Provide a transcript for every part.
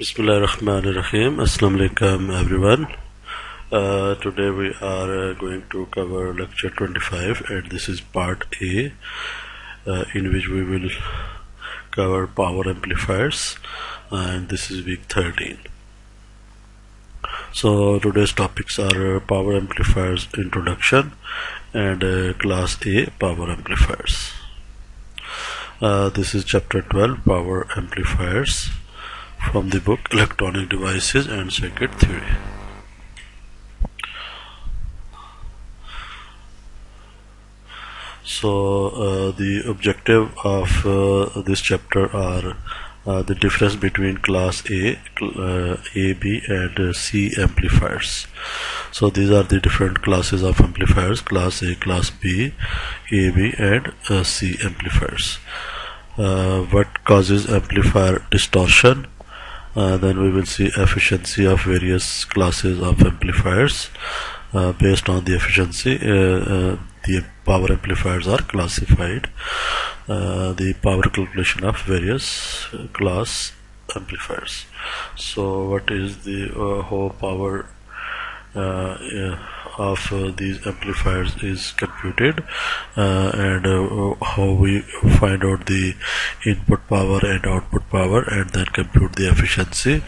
Bismillahirrahmanirrahim. Assalamu alaikum everyone. Today we are going to cover lecture 25 and this is part A, in which we will cover power amplifiers, and this is week 13. So today's topics are power amplifiers introduction and class A power amplifiers. This is chapter 12, power amplifiers, from the book Electronic Devices and Circuit Theory. So the objective of this chapter are the difference between class A, B and C amplifiers. So these are the different classes of amplifiers: class A, class B, AB and C amplifiers. What causes amplifier distortion? Then we will see efficiency of various classes of amplifiers. Based on the efficiency, the power amplifiers are classified. The power calculation of various class amplifiers. So what is the whole power of these amplifiers is computed, and how we find out the input power and output power, and then compute the efficiency,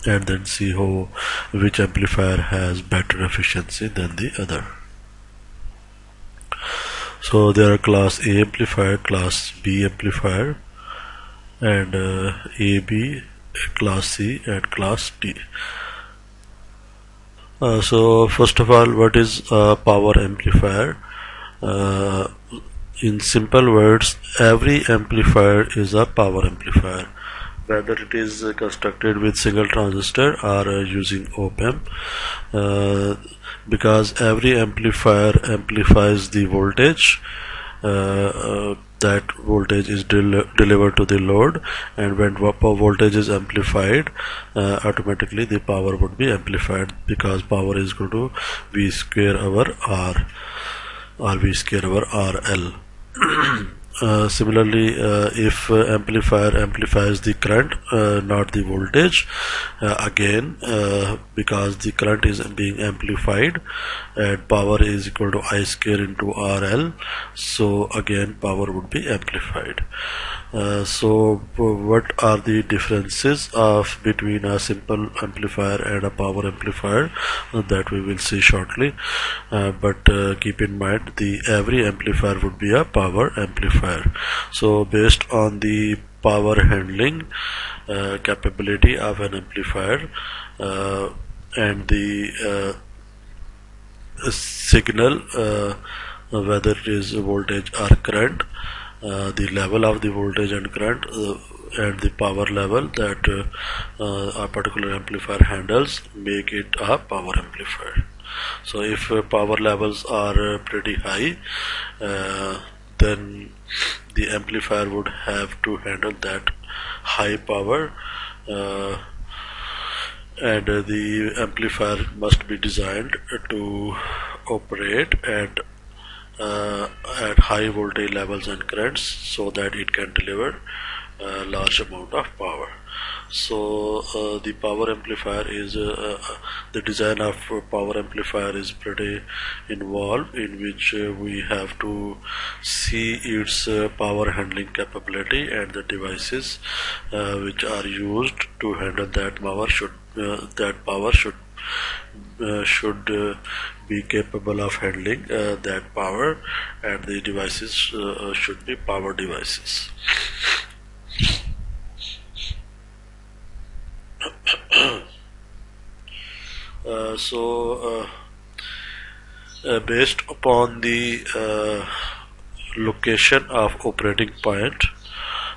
and then see which amplifier has better efficiency than the other. So there are class A amplifier, class B amplifier, and AB, class C and class D. So first of all, what is a power amplifier? In simple words, every amplifier is a power amplifier, whether it is constructed with single transistor or using op-amp, because every amplifier amplifies the voltage. That voltage is delivered to the load, and when voltage is amplified, automatically the power would be amplified, because power is equal to V square over R, or V square over RL. Similarly, if amplifier amplifies the current, not the voltage, again, because the current is being amplified and power is equal to I square into RL, so again power would be amplified. So what are the differences between a simple amplifier and a power amplifier? That we will see shortly, but keep in mind, every amplifier would be a power amplifier. So based on the power handling capability of an amplifier, and the signal, whether it is voltage or current, the level of the voltage and current, and the power level that a particular amplifier handles, make it a power amplifier. So if power levels are pretty high, then the amplifier would have to handle that high power, and the amplifier must be designed to operate at high voltage levels and currents, so that it can deliver a large amount of power. So the power amplifier is the design of power amplifier is pretty involved, in which we have to see its power handling capability, and the devices which are used to handle that power should be capable of handling that power, and the devices should be power devices. Based upon the location of operating point,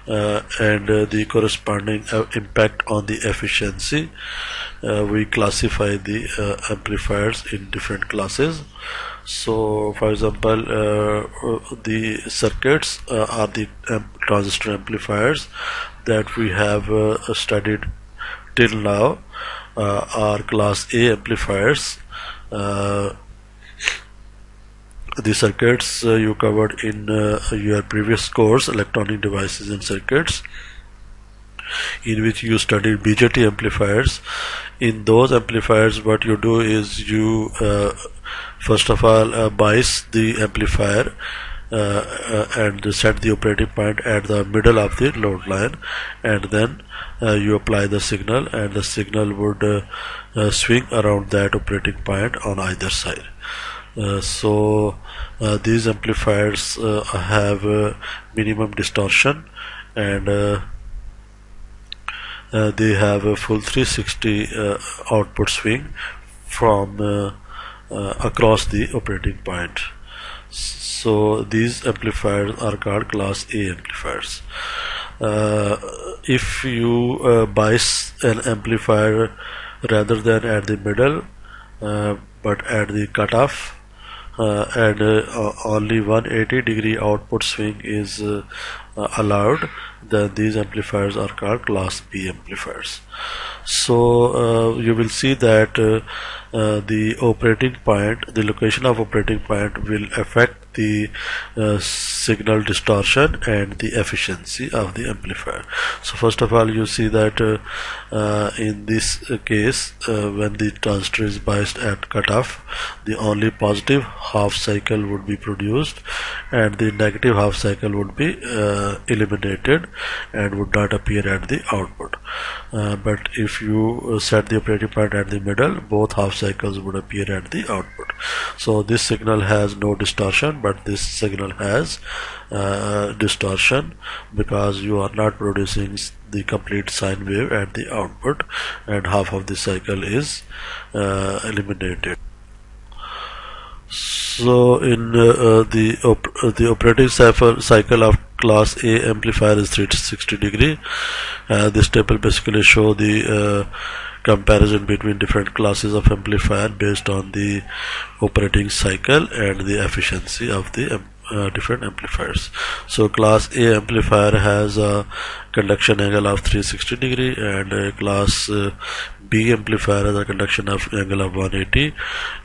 and the corresponding impact on the efficiency, we classify the amplifiers in different classes. So for example, the circuits are the transistor amplifiers that we have studied till now, are class A amplifiers. The circuits you covered in your previous course, Electronic Devices and Circuits. in which you studied BJT amplifiers. In those amplifiers, what you do is you first of all bias the amplifier and set the operating point at the middle of the load line, and then you apply the signal, and the signal would swing around that operating point on either side. These amplifiers have minimum distortion, and they have a full 360 output swing from across the operating point. So these amplifiers are called class A amplifiers. If you bias an amplifier rather than at the middle but at the cutoff, and only 180-degree output swing is allowed, then these amplifiers are called class B amplifiers. So you will see that the operating point, the location of operating point will affect the signal distortion and the efficiency of the amplifier. So first of all, you see that in this case, when the transistor is biased at cutoff, the only positive half cycle would be produced and the negative half cycle would be eliminated and would not appear at the output. But if you set the operating point at the middle, both half cycles would appear at the output. So this signal has no distortion, but this signal has distortion because you are not producing the complete sine wave at the output, and half of the cycle is eliminated. So in the operating cycle of class A amplifier is 360 degree. This table basically show the comparison between different classes of amplifier based on the operating cycle and the efficiency of the different amplifiers. So class A amplifier has a conduction angle of 360 degree, and class B amplifier has a conduction angle of 180,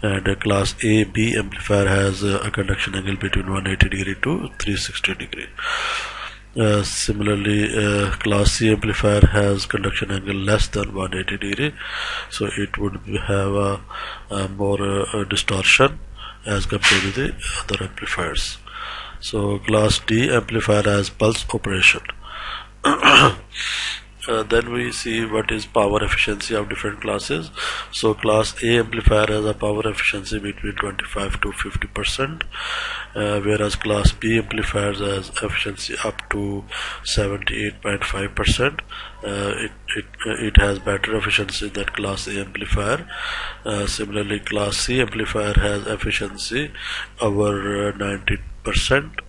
and class AB amplifier has a conduction angle between 180 degree to 360 degree. Similarly, class C amplifier has conduction angle less than 180 degree, so it would have a more distortion as compared to the other amplifiers. So class D amplifier has pulse operation. Then we see what is power efficiency of different classes. So class A amplifier has a power efficiency between 25 to 50%, whereas class B amplifiers has efficiency up to 78.5%. It has better efficiency than class A amplifier. Similarly, class C amplifier has efficiency over 90%.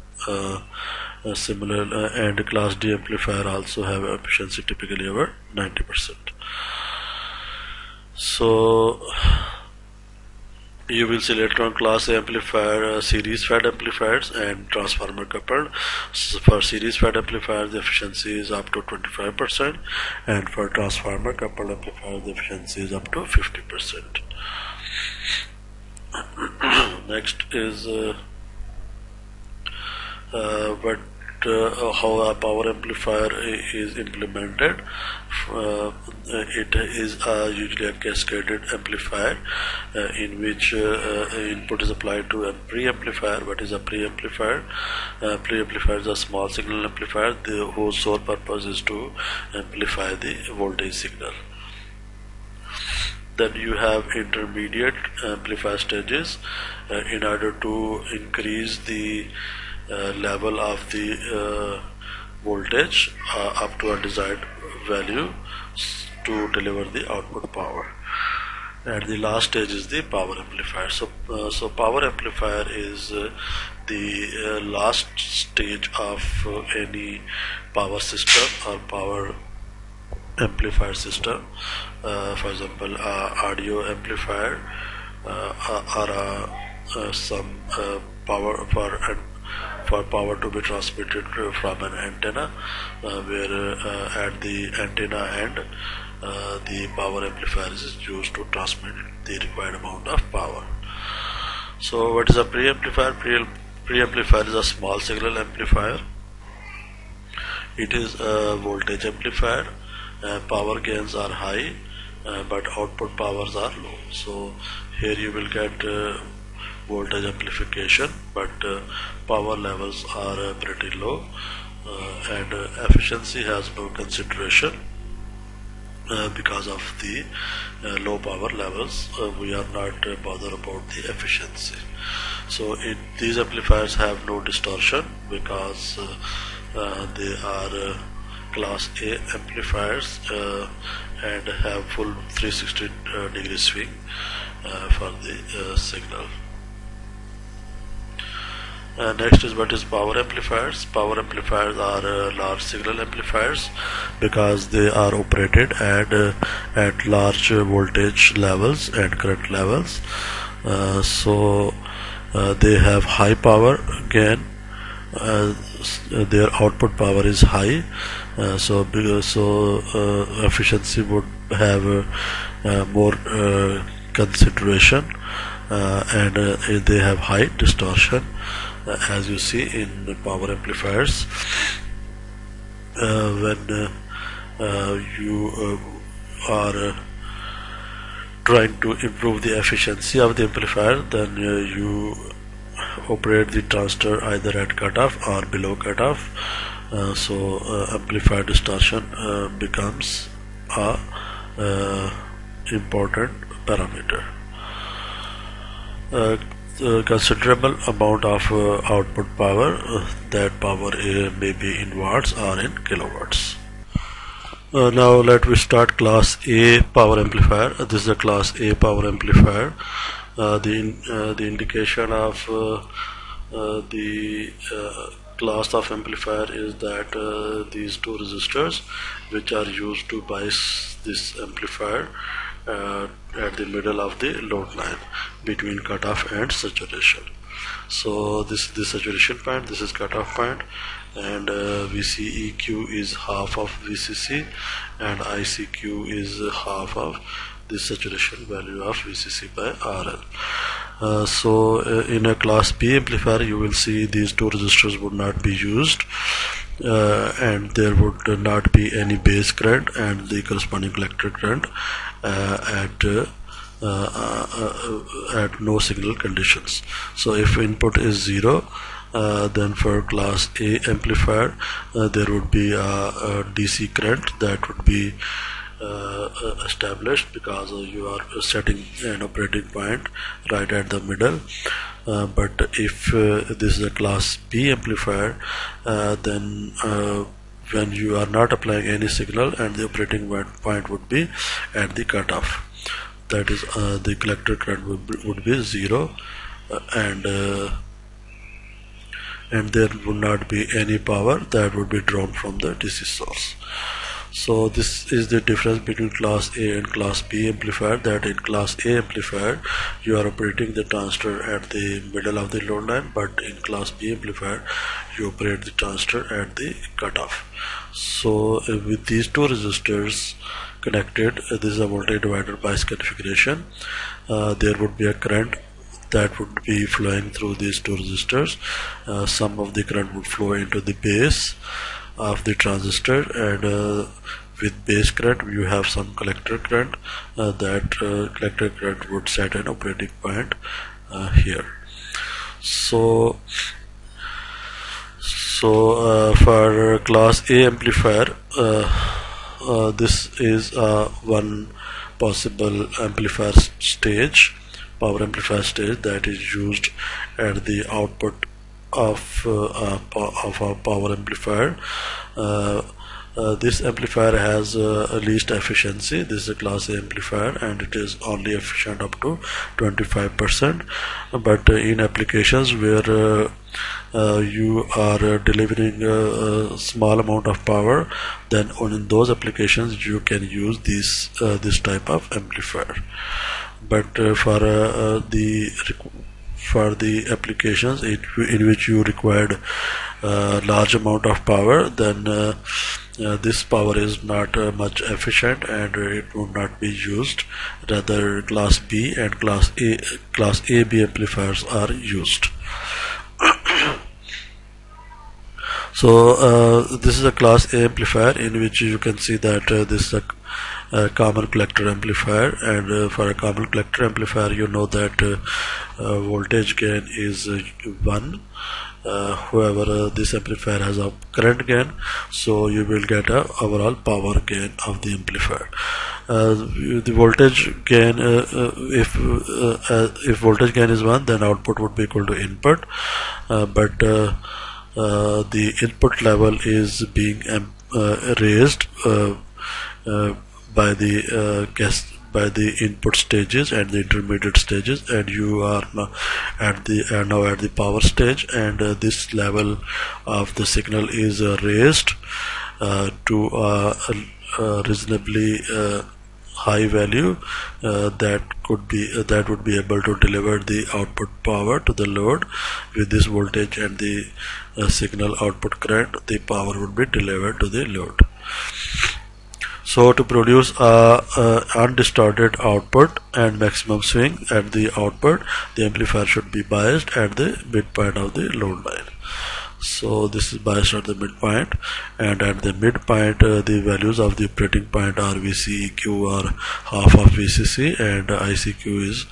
And class D amplifier also have efficiency typically over 90%. So you will see later on class A amplifier, series fed amplifiers and transformer coupled. So for series fed amplifier, the efficiency is up to 25%, and for transformer coupled amplifier, the efficiency is up to 50%. Next is how a power amplifier is implemented. It is usually a cascaded amplifier in which input is applied to a preamplifier. What is a preamplifier? Preamplifier is a small signal amplifier whose sole purpose is to amplify the voltage signal. Then you have intermediate amplifier stages in order to increase the level of the voltage up to a desired value to deliver the output power. And the last stage is the power amplifier. So power amplifier is the last stage of any power system or power amplifier system. For example, audio amplifier or some power for power to be transmitted from an antenna, where at the antenna end the power amplifier is used to transmit the required amount of power. So what is a preamplifier? Preamplifier is a small signal amplifier. It is a voltage amplifier power gains are high, but output powers are low. So here you will get voltage amplification, but power levels are pretty low, and efficiency has no consideration. Because of the low power levels, we are not bothered about the efficiency. So these amplifiers have no distortion because they are class A amplifiers and have full 360 degree swing for the signal. Next is what is power amplifiers. Power amplifiers are large signal amplifiers because they are operated at large voltage levels and current levels. So they have high power gain. Their output power is high, so efficiency would have more consideration, and they have high distortion, as you see in the power amplifiers. When you are trying to improve the efficiency of the amplifier, then you operate the transistor either at cutoff or below cutoff. So amplifier distortion becomes a important parameter. Considerable amount of output power, that power may be in watts or in kilowatts. Now let me start class A power amplifier. This is a class A power amplifier. The indication of the class of amplifier is that these two resistors which are used to bias this amplifier at the middle of the load line between cutoff and saturation. So this is the saturation point, this is cutoff point, and VCEQ is half of VCC and ICQ is half of the saturation value of VCC by RL. So in a class B amplifier you will see these two resistors would not be used, and there would not be any base current and the corresponding collector current at no signal conditions. So if input is 0, then for class A amplifier there would be a DC current that would be established because you are setting an operating point right at the middle. But if this is a class B amplifier, then when you are not applying any signal and the operating point would be at the cutoff, that is the collector current would be 0, and there would not be any power that would be drawn from the DC source. So this is the difference between class A and class B amplifier, that in class A amplifier you are operating the transistor at the middle of the load line, but in class B amplifier you operate the transistor at the cutoff. So with these two resistors connected, this is a voltage divider bias configuration. There would be a current that would be flowing through these two resistors. Some of the current would flow into the base of the transistor, and with base current you have some collector current. That collector current would set an operating point here. So for class A amplifier, this is one possible amplifier stage, power amplifier stage, that is used at the output of a power amplifier. This amplifier has least efficiency. This is a class A amplifier and it is only efficient up to 25%, but in applications where you are delivering a small amount of power, then in those applications you can use this type of amplifier. But for the applications in which you required large amount of power, then this power is not much efficient and it would not be used. Rather, class B and class AB amplifiers are used. So this is a class A amplifier, in which you can see that this is a common collector amplifier, and for a common collector amplifier, you know that voltage gain is 1. However, this amplifier has a current gain, so you will get a overall power gain of the amplifier. The voltage gain, if voltage gain is 1, then output would be equal to input, but the input level is being raised by the input stages and the intermediate stages, and you are now at the power stage, and this level of the signal is raised to a reasonably high value that would be able to deliver the output power to the load. With this voltage and the signal output current, the power would be delivered to the load. So to produce a undistorted output and maximum swing at the output, the amplifier should be biased at the midpoint of the load line. So this is biased at the midpoint, and at the midpoint the values of the operating point are VC, EQ are half of VCC, and ICQ is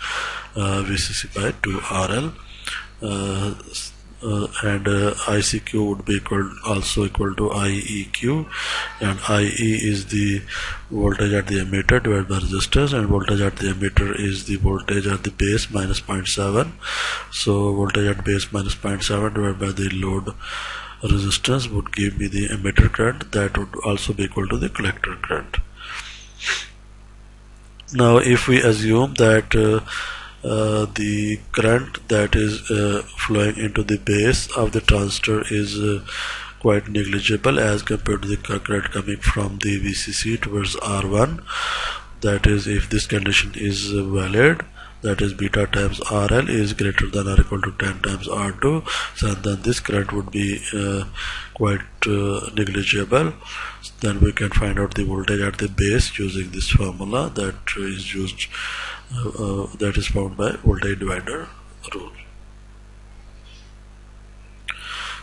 VCC by 2RL. And ICQ would be also equal to IEQ, and IE is the voltage at the emitter divided by resistance, and voltage at the emitter is the voltage at the base minus 0.7. So voltage at base minus 0.7 divided by the load resistance would give me the emitter current, that would also be equal to the collector current. Now if we assume that the current that is flowing into the base of the transistor is quite negligible as compared to the current coming from the VCC towards R1. That is, if this condition is valid, that is beta times RL is greater than or equal to 10 times R2, so then this current would be quite negligible. Then we can find out the voltage at the base using this formula that is used that is found by voltage divider rule.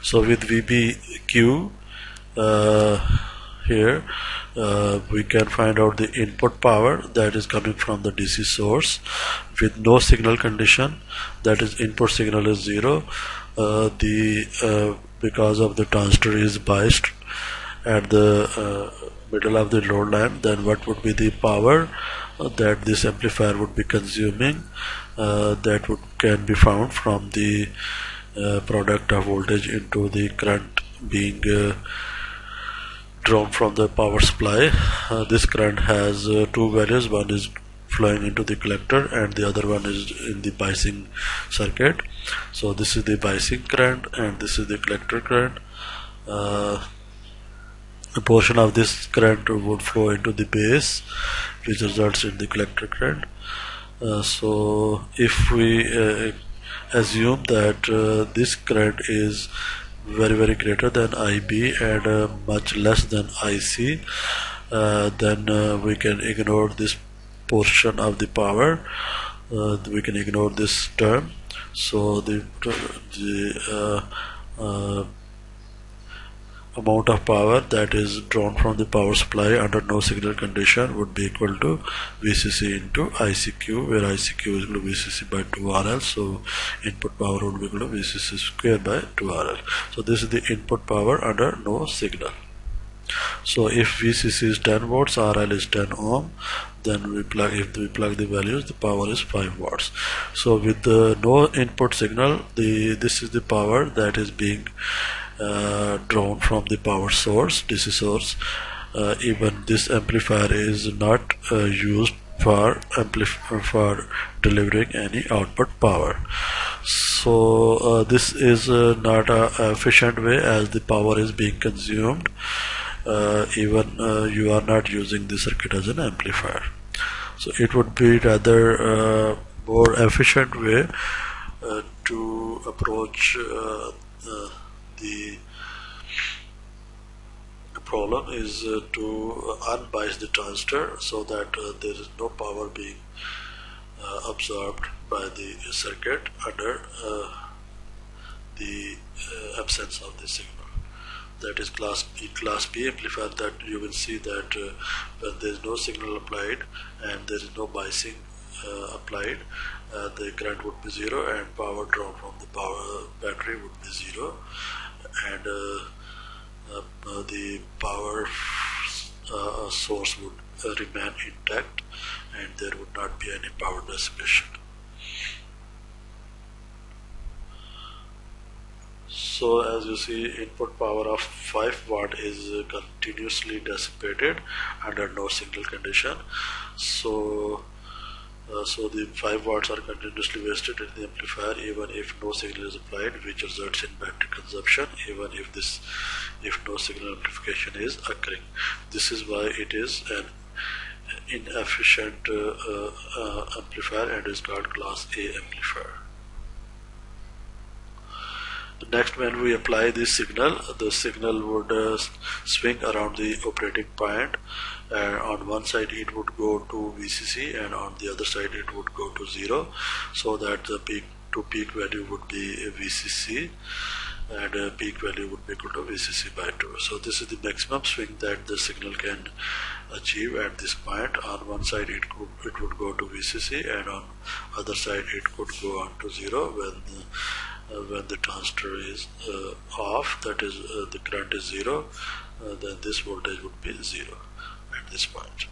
So with VBQ here we can find out the input power that is coming from the DC source with no signal condition, that is input signal is 0. Because of the transistor is biased at the middle of the load line, then what would be the power that this amplifier would be consuming? That can be found from the product of voltage into the current being drawn from the power supply. This current has two values, one is flowing into the collector and the other one is in the biasing circuit. So this is the biasing current and this is the collector current. A portion of this current would flow into the base, which results in the collector current. So if we assume that this current is very greater than IB and much less than IC, then we can ignore this portion of the power. We can ignore this term. So the amount of power that is drawn from the power supply under no signal condition would be equal to VCC into ICQ, where ICQ is equal to VCC by 2RL. So input power would be equal to VCC square by 2RL. So this is the input power under no signal. So if VCC is 10 volts, RL is 10 ohm, then if we plug the values, the power is 5 watts. So with the no input signal, this is the power that is being drawn from the power source, DC source. Even this amplifier is not used for delivering any output power. So this is not an efficient way, as the power is being consumed even you are not using the circuit as an amplifier. So it would be rather more efficient way to approach the problem is to unbias the transistor so that there is no power being absorbed by the circuit under the absence of the signal. that is class B amplifier, that you will see that when there is no signal applied and there is no biasing applied, the current would be 0 and power draw from the power battery would be 0, and the power source would remain intact and there would not be any power dissipation. So as you see, input power of 5 watt is continuously dissipated under no signal condition. So the 5 watts are continuously wasted in the amplifier even if no signal is applied, which results in battery consumption even if no signal amplification is occurring. This is why it is an inefficient amplifier and is called class A amplifier. Next, when we apply this signal, the signal would swing around the operating point. On one side it would go to VCC and on the other side it would go to 0, so that the peak to peak value would be VCC and peak value would be equal to VCC by 2. So this is the maximum swing that the signal can achieve at this point. On one side it would go to VCC and on other side it could go on to 0 when the transistor is off, that is the current is 0, then this voltage would be 0 at this point.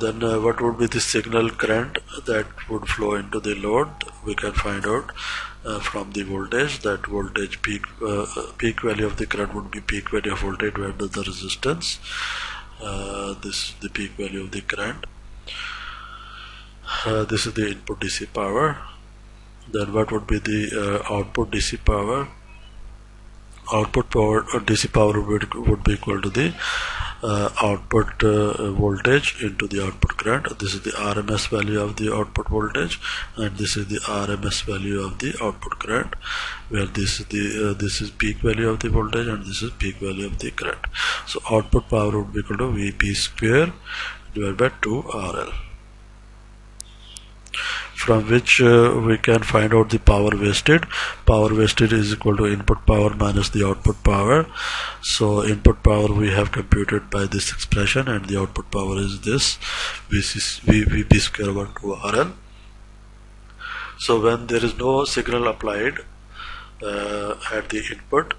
Then what would be the signal current that would flow into the load? We can find out from the voltage. That voltage peak value of the current would be peak value of voltage divided by the resistance. This is the peak value of the current. This is the input DC power. Then what would be the output DC power? Output power DC power would be equal to the output voltage into the output current. This is the RMS value of the output voltage and this is the RMS value of the output current, where this is peak value of the voltage and this is peak value of the current. So output power would be equal to Vp square divided by 2RL, from which we can find out the power wasted. Power wasted is equal to input power minus the output power. So input power we have computed by this expression and the output power is this Vp square over 2RL. So when there is no signal applied at the input,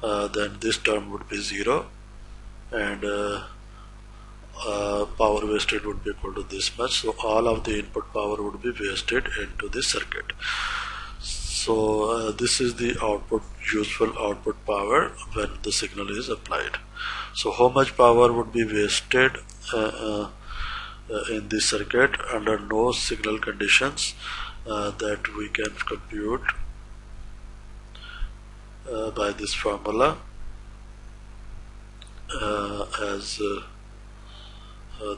then this term would be 0 and power wasted would be equal to this much. So all of the input power would be wasted into the circuit. So this is the useful output power when the signal is applied. So how much power would be wasted in this circuit under no signal conditions, that we can compute by this formula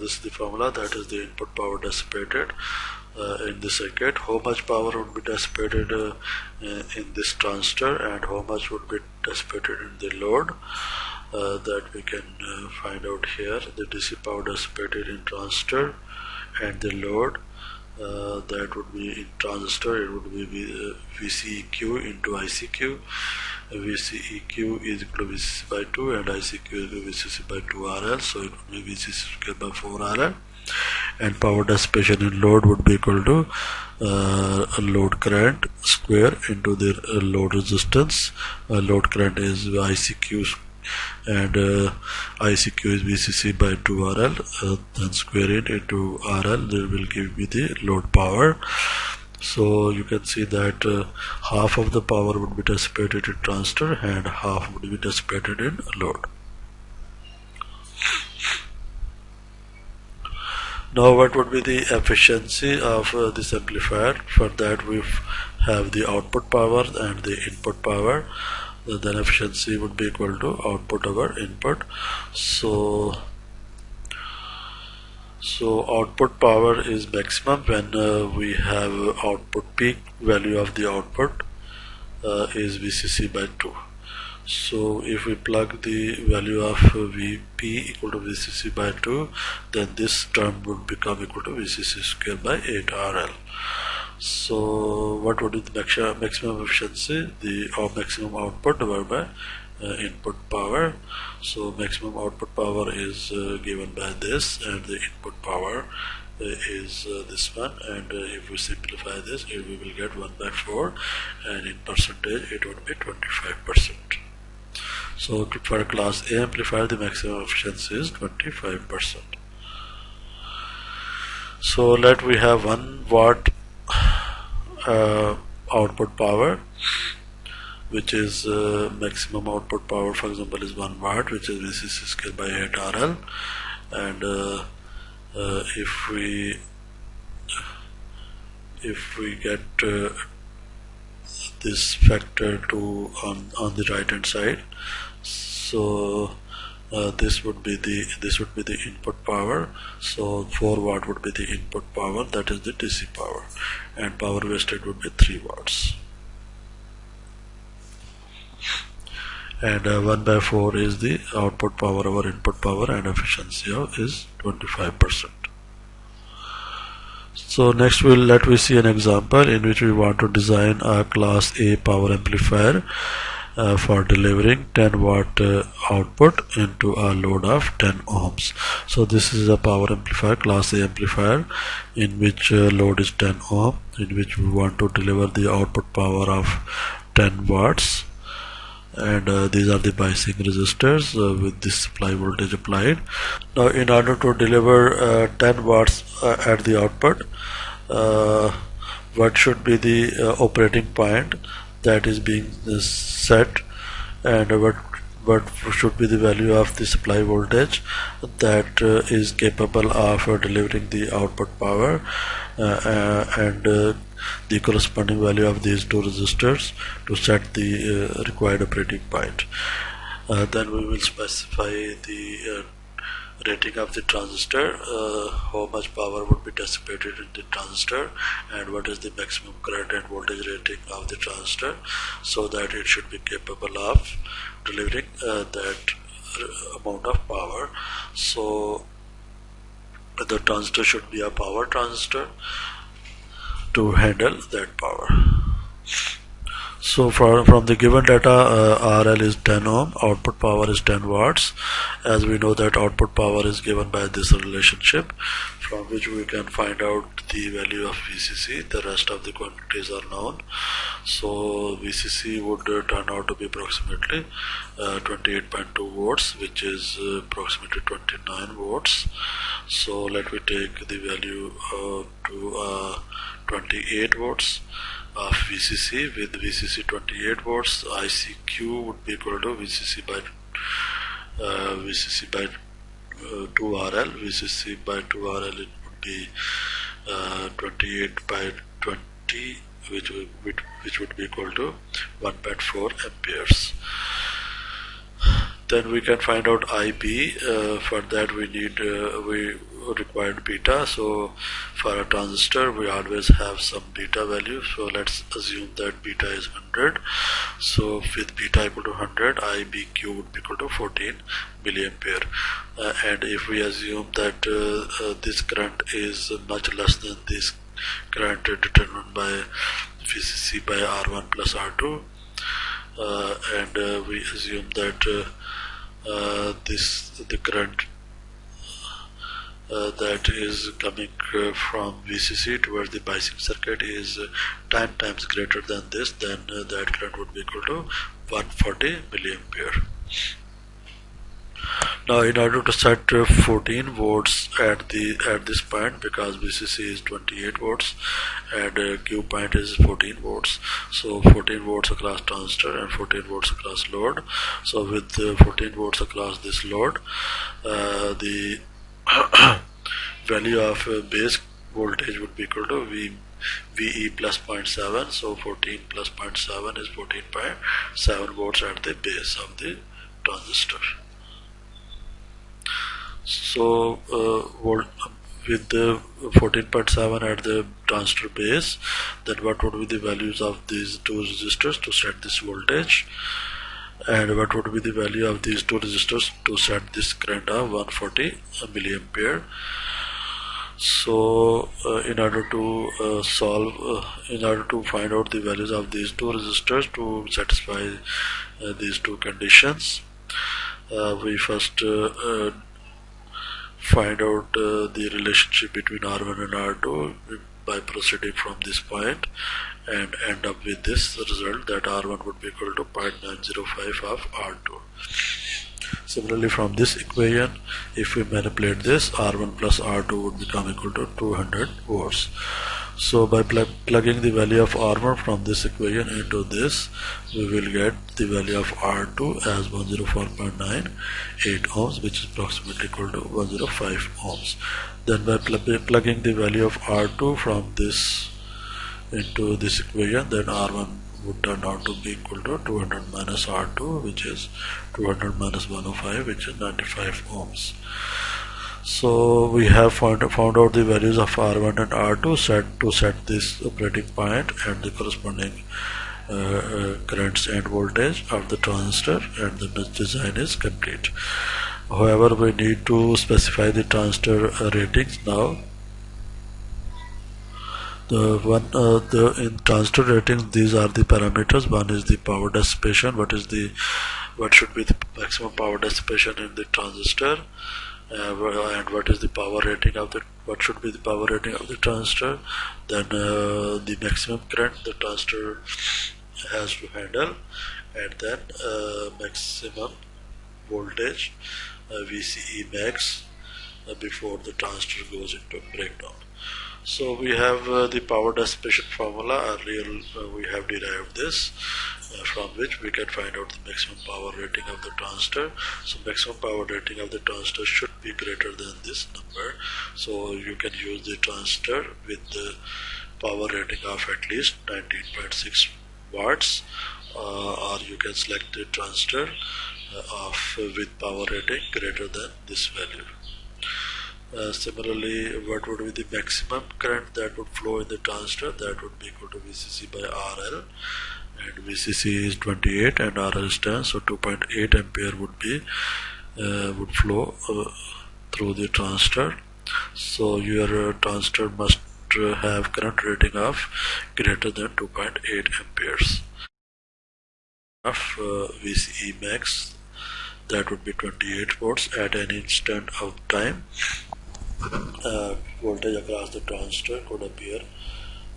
this is the formula, that is the input power dissipated in the circuit. How much power would be dissipated in this transistor and how much would be dissipated in the load, that we can find out here. The DC power dissipated in transistor and the load, that would be in transistor, it would be VCEQ into ICQ. VCEQ is equal to VCC by 2 and ICQ is equal to VCC by 2RL, so it would be VCC square by 4RL, and power dissipation in load would be equal to load current square into the load resistance. Load current is ICQ and ICQ is VCC by 2RL, then square it into RL, that will give me the load power. So you can see that half of the power would be dissipated in transistor and half would be dissipated in load. Now what would be the efficiency of this amplifier? For that we have the output power and the input power. Then efficiency would be equal to output over input. So output power is maximum when we have output peak value of the output is VCC by 2. So if we plug the value of Vp equal to VCC by 2, then this term would become equal to VCC square by 8RL. So what would be the maximum efficiency? The maximum output divided by input power. So maximum output power is given by this, and the input power is this one, and if we simplify this, we will get 1 by 4, and in percentage it would be 25%. So for class A amplifier, the maximum efficiency is 25%. So let we have 1 watt output power, which is maximum output power, for example, is 1 watt, which is VCC scaled by 8 RL, and if we get this factor to on the right hand side, so this would be the input power. So 4 watt would be the input power, that is the DC power, and power wasted would be 3 watts. And 1 by 4 is the output power over input power, and efficiency is 25%. So next let we see an example in which we want to design a class A power amplifier for delivering 10 watt output into a load of 10 ohms. So this is a power amplifier, class A amplifier, in which load is 10 ohm, in which we want to deliver the output power of 10 watts, and these are the biasing resistors with this supply voltage applied. Now in order to deliver 10 watts at the output, what should be the operating point that is being set, and what should be the value of the supply voltage that is capable of delivering the output power, and the corresponding value of these two resistors to set the required operating point. Then we will specify the rating of the transistor, how much power would be dissipated in the transistor, and what is the maximum current and voltage rating of the transistor, so that it should be capable of delivering that amount of power. So the transistor should be a power transistor to handle that power. So from the given data, RL is 10 ohm, output power is 10 watts. As we know that output power is given by this relationship, from which we can find out the value of VCC. The rest of the quantities are known. So VCC would turn out to be approximately 28.2 volts, which is approximately 29 volts. So let me take the value to 28 volts of VCC. With VCC 28 volts, ICQ would be equal to VCC by 2RL. VCC by 2RL, it would be 28 by 20, which would be equal to 1.4 amperes. Then we can find out IB. For that we required beta. So for a transistor we always have some beta value, so let's assume that beta is 100. So with beta equal to 100, IBQ would be equal to 14 milliampere. And if we assume that this current is much less than this current determined by VCC by R1 plus R2, and we assume that the current that is coming from VCC towards the biasing circuit is 10 times greater than this, then that current would be equal to 140 milliampere. Now in order to set 14 volts at this point, because VCC is 28 volts and Q point is 14 volts, so 14 volts across transistor and 14 volts across load. So with 14 volts across this load, the value of base voltage would be equal to VE plus 0.7. So 14 plus 0.7 is 14.7 volts at the base of the transistor. So with the 14.7 at the transistor base, then what would be the values of these two resistors to set this voltage, and what would be the value of these two resistors to set this current of 140 milliampere. So in order to in order to find out the values of these two resistors to satisfy these two conditions, we first find out the relationship between R1 and R2 by proceeding from this point and end up with this result that R1 would be equal to 0.905 of R2. Similarly, from this equation, if we manipulate this, R1 plus R2 would become equal to 200 volts. So by plugging the value of R1 from this equation into this, we will get the value of R2 as 104.98 ohms, which is approximately equal to 105 ohms. Then by plugging the value of R2 from this into this equation, then R1 would turn out to be equal to 200 minus R2, which is 200 minus 105, which is 95 ohms. So we have found out the values of R1 and R2 set this operating point and the corresponding currents and voltage of the transistor, and the design is complete. However, we need to specify the transistor ratings now. In transistor ratings, these are the parameters. One is the power dissipation. What should be the maximum power dissipation in the transistor, and what is the power rating of what should be the power rating of the transistor. Then the maximum current the transistor has to handle, and then maximum voltage VCE max before the transistor goes into breakdown. So we have the power dissipation formula. Earlier we have derived this, from which we can find out the maximum power rating of the transistor. So maximum power rating of the transistor should be greater than this number. So you can use the transistor with the power rating of at least 19.6 watts, or you can select the transistor with power rating greater than this value. Similarly, what would be the maximum current that would flow in the transistor? That would be equal to VCC by RL, and VCC is 28 and RL is 10, so 2.8 ampere would flow through the transistor. So your transistor must have current rating of greater than 2.8 amperes of VCE max, that would be 28 volts at any instant of time. Voltage across the transistor could appear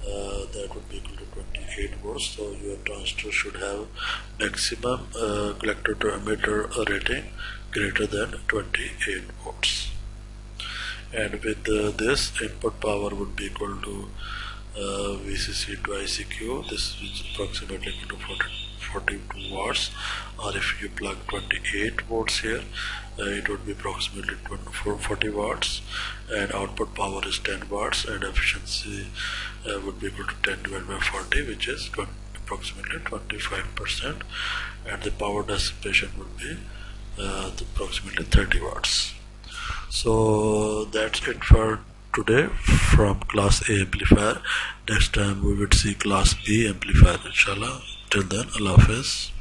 that would be equal to 28 volts. So your transistor should have maximum collector to emitter rating greater than 28 volts. And with this, input power would be equal to VCC to ICQ. This is approximately equal to 42 watts, or if you plug 28 volts here, it would be approximately 40 watts, and output power is 10 watts, and efficiency would be equal to 10 divided by 40, which is approximately 25%, and the power dissipation would be approximately 30 watts. So that's it for today from class A amplifier. Next time we will see class B amplifier, inshallah. Till then, Allah Hafiz.